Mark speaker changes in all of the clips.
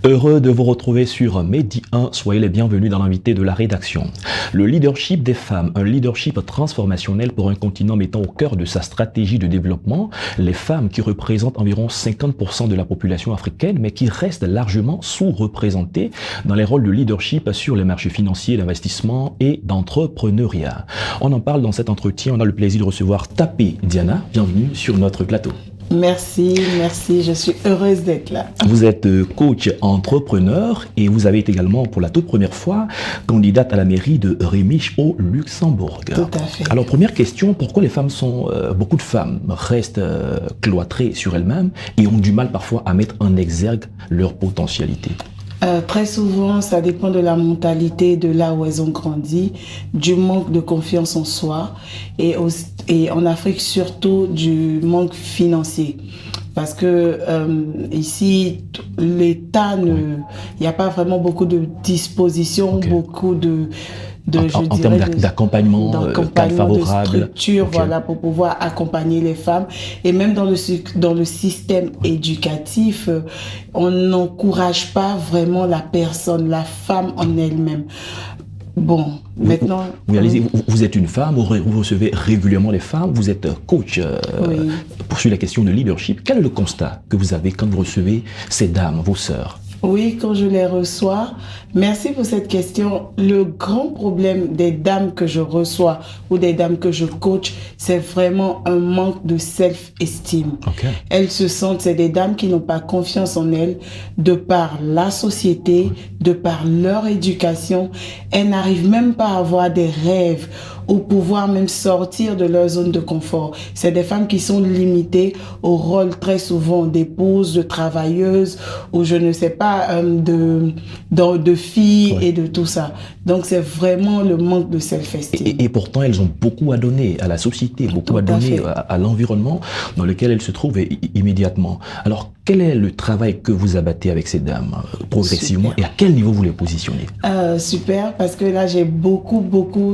Speaker 1: Heureux de vous retrouver sur Medi 1, soyez les bienvenus dans l'invité de la rédaction. Le leadership des femmes, un leadership transformationnel pour un continent mettant au cœur de sa stratégie de développement les femmes qui représentent environ 50% de la population africaine, mais qui restent largement sous-représentées dans les rôles de leadership sur les marchés financiers, d'investissement et d'entrepreneuriat. On en parle dans cet entretien, on a le plaisir de recevoir Tapé Diana, bienvenue sur notre plateau.
Speaker 2: Merci, je suis heureuse d'être là.
Speaker 1: Vous êtes coach entrepreneur et vous avez été également pour la toute première fois candidate à la mairie de Rémiche au Luxembourg.
Speaker 2: Tout à fait.
Speaker 1: Alors première question, pourquoi beaucoup de femmes restent cloîtrées sur elles-mêmes et ont du mal parfois à mettre en exergue leur potentialité?
Speaker 2: Très souvent, ça dépend de la mentalité, de là où elles ont grandi, du manque de confiance en soi et en Afrique surtout du manque financier. Parce que ici, l'État, il n'y a pas vraiment beaucoup de dispositions,
Speaker 1: Okay.
Speaker 2: beaucoup
Speaker 1: En termes d'accompagnement, cadre favorable,
Speaker 2: de structure,
Speaker 1: Okay.
Speaker 2: voilà, pour pouvoir accompagner les femmes. Et même dans le système éducatif, on n'encourage pas vraiment la personne, la femme en elle-même. Bon, maintenant...
Speaker 1: Vous êtes une femme, vous recevez régulièrement les femmes, vous êtes coach
Speaker 2: Oui.
Speaker 1: sur la question de leadership. Quel est le constat que vous avez quand vous recevez ces dames, vos sœurs?
Speaker 2: Oui, quand je les reçois, merci pour cette question. Le grand problème des dames que je reçois ou des dames que je coach, c'est vraiment un manque de self-esteem.
Speaker 1: Okay.
Speaker 2: Elles se sentent, c'est des dames qui n'ont pas confiance en elles de par la société, de par leur éducation. Elles n'arrivent même pas à avoir des rêves ou pouvoir même sortir de leur zone de confort. C'est des femmes qui sont limitées au rôle très souvent d'épouses, de travailleuses ou je ne sais pas, de filles
Speaker 1: Ouais.
Speaker 2: et de tout ça. Donc c'est vraiment le manque de self-esteem.
Speaker 1: Et pourtant, elles ont beaucoup à donner à la société, beaucoup
Speaker 2: Tout
Speaker 1: à
Speaker 2: à
Speaker 1: donner
Speaker 2: fait.
Speaker 1: à l'environnement dans lequel elles se trouvent immédiatement. Alors, quel est le travail que vous abattez avec ces dames progressivement
Speaker 2: Super.
Speaker 1: et à quel niveau vous les positionnez?
Speaker 2: Super, parce que là, j'ai beaucoup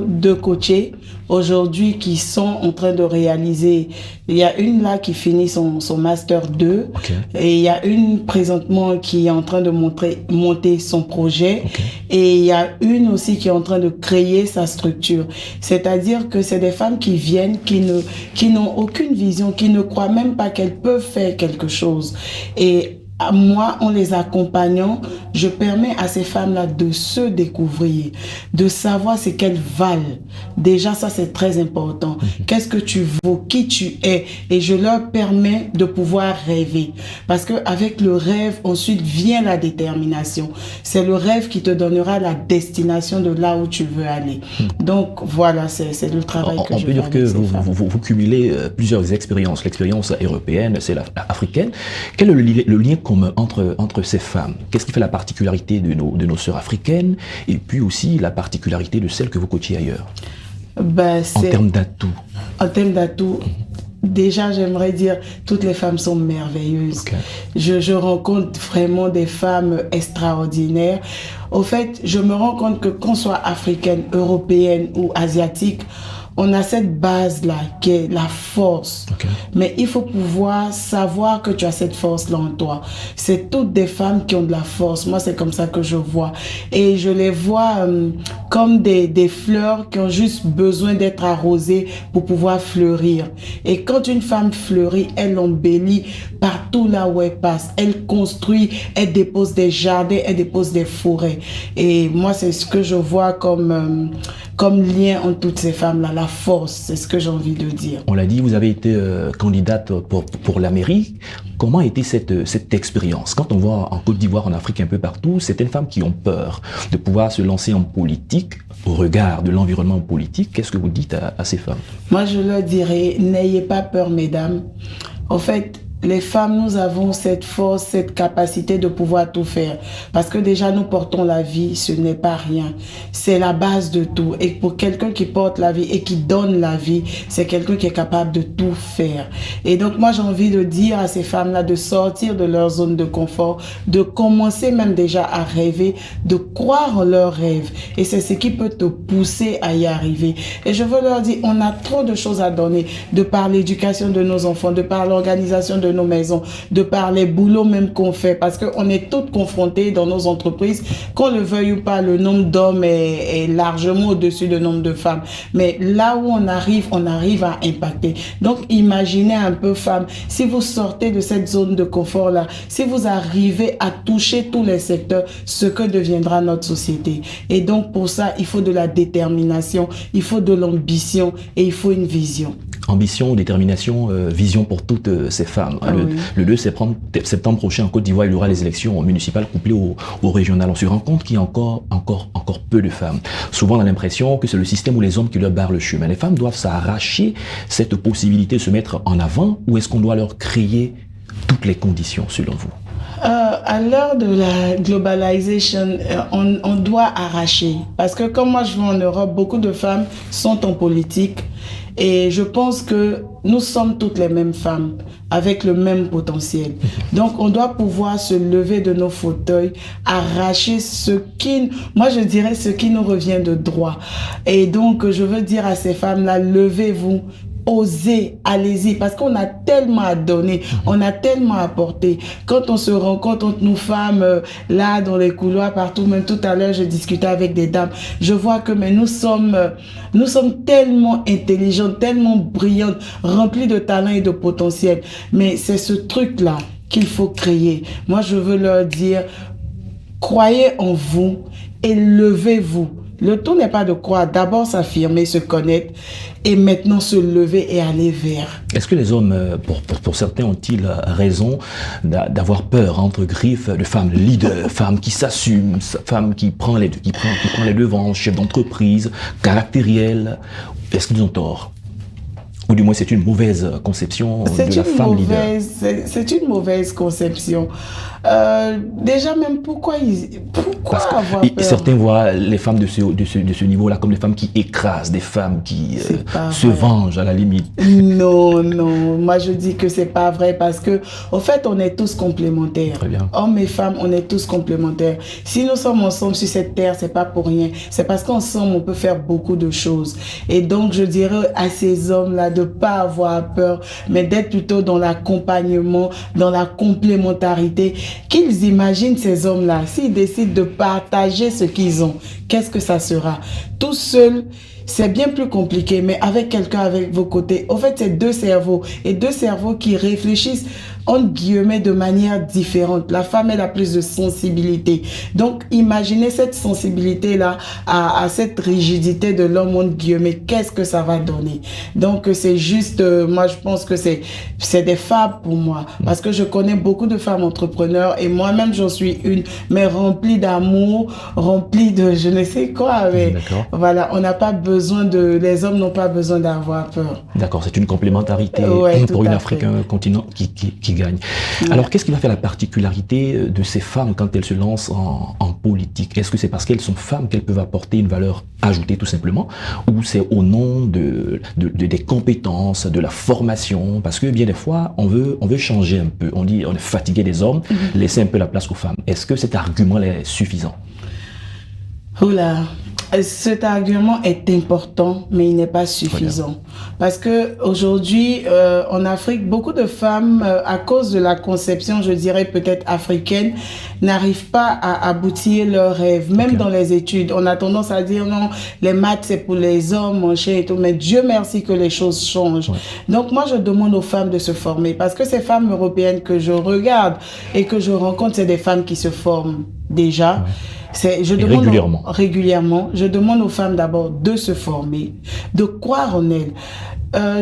Speaker 2: de coachés aujourd'hui qui sont en train de réaliser. Il y a une là qui finit son Master 2
Speaker 1: Okay.
Speaker 2: et il y a une présentement qui est en train de monter son projet
Speaker 1: Okay.
Speaker 2: et il y a une aussi qui est en train de créer sa structure. C'est-à-dire que c'est des femmes qui viennent, qui n'ont aucune vision, qui ne croient même pas qu'elles peuvent faire quelque chose. Et moi, en les accompagnant, je permets à ces femmes-là de se découvrir, de savoir ce qu'elles valent. Déjà, ça, c'est très important. Qu'est-ce que tu vaux, qui tu es? Et je leur permets de pouvoir rêver. Parce qu'avec le rêve, ensuite vient la détermination. C'est le rêve qui te donnera la destination de là où tu veux aller. Donc, voilà, c'est le travail que je fais.
Speaker 1: On peut dire
Speaker 2: avec
Speaker 1: que
Speaker 2: ces femmes.
Speaker 1: vous cumulez plusieurs expériences. L'expérience européenne, c'est africaine. Quel est le lien commun entre ces femmes? Qu'est-ce qui fait la particularité de nos sœurs africaines et puis aussi la particularité de celles que vous coachez ailleurs? En termes d'atouts.
Speaker 2: En termes d'atouts, déjà, j'aimerais dire toutes les femmes sont merveilleuses.
Speaker 1: Okay.
Speaker 2: Je rencontre vraiment des femmes extraordinaires. Au fait, je me rends compte que qu'on soit africaine, européenne ou asiatique, on a cette base-là qui est la force.
Speaker 1: Okay.
Speaker 2: Mais il faut pouvoir savoir que tu as cette force-là en toi. C'est toutes des femmes qui ont de la force. Moi, c'est comme ça que je vois. Et je les vois comme des fleurs qui ont juste besoin d'être arrosées pour pouvoir fleurir. Et quand une femme fleurit, elle embellit partout là où elle passe. Elle construit, elle dépose des jardins, elle dépose des forêts. Et moi, c'est ce que je vois comme lien entre toutes ces femmes-là, la force, c'est ce que j'ai envie de dire.
Speaker 1: On l'a dit, vous avez été candidate pour la mairie. Comment a été cette expérience? Quand on voit en Côte d'Ivoire, en Afrique, un peu partout, certaines femmes qui ont peur de pouvoir se lancer en politique au regard de l'environnement politique. Qu'est-ce que vous dites à ces femmes?
Speaker 2: Moi, je leur dirais, n'ayez pas peur, mesdames. En fait, les femmes, nous avons cette force, cette capacité de pouvoir tout faire. Parce que déjà, nous portons la vie, ce n'est pas rien. C'est la base de tout. Et pour quelqu'un qui porte la vie et qui donne la vie, c'est quelqu'un qui est capable de tout faire. Et donc, moi, j'ai envie de dire à ces femmes-là de sortir de leur zone de confort, de commencer même déjà à rêver, de croire en leurs rêves. Et c'est ce qui peut te pousser à y arriver. Et je veux leur dire, on a trop de choses à donner, de par l'éducation de nos enfants, de par l'organisation de de nos maisons, de par les boulots même qu'on fait, parce qu'on est toutes confrontées dans nos entreprises, qu'on le veuille ou pas, le nombre d'hommes est largement au-dessus du nombre de femmes. Mais là où on arrive à impacter. Donc, imaginez un peu, femmes, si vous sortez de cette zone de confort-là, si vous arrivez à toucher tous les secteurs, ce que deviendra notre société. Et donc, pour ça, il faut de la détermination, il faut de l'ambition et il faut une vision.
Speaker 1: Ambition, détermination, vision pour toutes ces femmes. Le 2 septembre prochain en Côte d'Ivoire, il y aura les élections municipales couplées au régional. On se rend compte qu'il y a encore peu de femmes. Souvent, on a l'impression que c'est le système ou les hommes qui leur barrent le chemin. Les femmes doivent s'arracher cette possibilité de se mettre en avant, ou est-ce qu'on doit leur créer toutes les conditions selon vous?
Speaker 2: À l'heure de la globalisation, on doit arracher. Parce que comme moi je vais en Europe, beaucoup de femmes sont en politique. Et je pense que nous sommes toutes les mêmes femmes, avec le même potentiel. Donc, on doit pouvoir se lever de nos fauteuils, arracher moi je dirais ce qui nous revient de droit. Et donc, je veux dire à ces femmes-là, levez-vous, osez, allez-y, parce qu'on a tellement à donner, on a tellement à apporter. Quand on se rencontre entre nous femmes, là, dans les couloirs, partout, même tout à l'heure, je discutais avec des dames, je vois que nous sommes tellement intelligentes, tellement brillantes, remplies de talent et de potentiel. Mais c'est ce truc-là qu'il faut créer. Moi, je veux leur dire, croyez en vous et levez-vous. Le tout n'est pas de croire, d'abord s'affirmer, se connaître et maintenant se lever et aller vers.
Speaker 1: Est-ce que les hommes, pour certains, ont-ils raison d'avoir peur, entre griffes, de femmes leaders, femmes qui s'assument, femmes qui prennent les devants, chefs d'entreprise, caractériels? Est-ce qu'ils ont tort? Ou du moins, c'est une mauvaise conception de la femme leader?
Speaker 2: C'est une mauvaise conception. Déjà, même pourquoi avoir peur?
Speaker 1: Certains voient les femmes de ce niveau-là comme des femmes qui écrasent, des femmes qui se vengent à la limite.
Speaker 2: Non, moi je dis que c'est pas vrai parce que, au fait, on est tous complémentaires.
Speaker 1: Très bien.
Speaker 2: Hommes et femmes, on est tous complémentaires. Si nous sommes ensemble sur cette terre, c'est pas pour rien. C'est parce qu'ensemble, on peut faire beaucoup de choses. Et donc, je dirais à ces hommes-là de pas avoir peur, mais d'être plutôt dans l'accompagnement, dans la complémentarité. Qu'ils imaginent ces hommes-là, s'ils décident de partager ce qu'ils ont, qu'est-ce que ça sera? Tout seul, c'est bien plus compliqué, mais avec quelqu'un avec vos côtés, au fait, c'est deux cerveaux, et deux cerveaux qui réfléchissent entre guillemets de manière différente. La femme, elle a plus de sensibilité. Donc, imaginez cette sensibilité-là à cette rigidité de l'homme, entre guillemets, qu'est-ce que ça va donner? Donc, c'est juste, moi, je pense que c'est des fables pour moi. Parce que je connais beaucoup de femmes entrepreneurs et moi-même, j'en suis une, mais remplie d'amour, remplie de je ne sais quoi. Mais voilà, on n'a pas besoin les hommes n'ont pas besoin d'avoir peur.
Speaker 1: D'accord, c'est une complémentarité pour une Afrique, un continent qui gagne. Alors, qu'est-ce qui va faire la particularité de ces femmes quand elles se lancent en politique? Est-ce que c'est parce qu'elles sont femmes qu'elles peuvent apporter une valeur ajoutée tout simplement, ou c'est au nom des compétences, de la formation? Parce que bien des fois, on veut changer un peu. On dit on est fatigué des hommes, laisser un peu la place aux femmes. Est-ce que cet argument est suffisant?
Speaker 2: Oula, cet argument est important, mais il n'est pas suffisant. Parce que aujourd'hui, en Afrique, beaucoup de femmes, à cause de la conception, je dirais peut-être africaine, n'arrivent pas à aboutir leurs rêves. Même dans les études, on a tendance à dire non, les maths c'est pour les hommes, mon cher et tout. Mais Dieu merci que les choses changent. Donc moi, je demande aux femmes de se former, parce que ces femmes européennes que je regarde et que je rencontre, c'est des femmes qui se forment déjà. Régulièrement. Je demande aux femmes d'abord de se former, de croire en elles.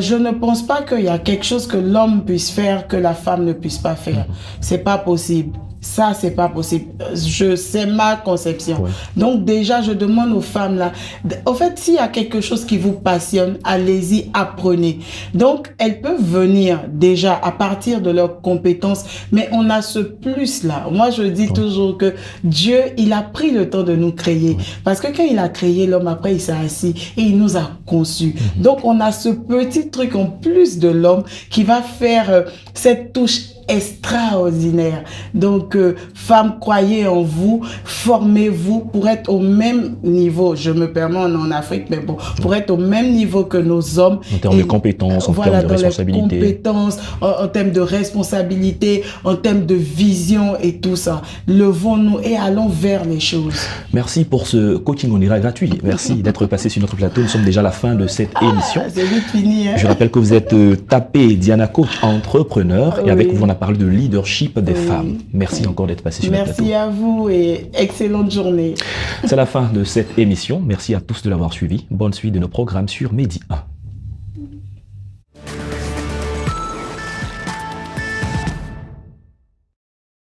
Speaker 2: Je ne pense pas qu'il y a quelque chose que l'homme puisse faire que la femme ne puisse pas faire. C'est pas possible. Ça, c'est pas possible. C'est ma conception. Donc, déjà, je demande aux femmes là, au fait, s'il y a quelque chose qui vous passionne, allez-y, apprenez. Donc, elles peuvent venir déjà à partir de leurs compétences, mais on a ce plus là. Moi, je dis toujours que Dieu, il a pris le temps de nous créer. Parce que quand il a créé l'homme, après, il s'est assis et il nous a conçus. Donc, on a ce petit truc en plus de l'homme qui va faire cette touche extraordinaire. Donc, que femmes, croyez en vous, formez-vous pour être au même niveau. Je me permets, on est en Afrique, mais bon, pour être au même niveau que nos hommes.
Speaker 1: En termes de compétences, en termes de responsabilité.
Speaker 2: Compétences, en termes de responsabilité, en termes de vision et tout ça. Levons-nous et allons vers les choses.
Speaker 1: Merci pour ce coaching, on ira gratuit. Merci d'être passé sur notre plateau. Nous sommes déjà à la fin de cette émission.
Speaker 2: C'est vite fini. Hein?
Speaker 1: Je rappelle que vous êtes tapé Diana Coach, entrepreneur, et avec vous on a parlé de leadership des femmes. Merci encore d'être passé sur notre plateau.
Speaker 2: Merci à vous et excellente journée.
Speaker 1: C'est la fin de cette émission. Merci à tous de l'avoir suivi. Bonne suite de nos programmes sur Medi 1.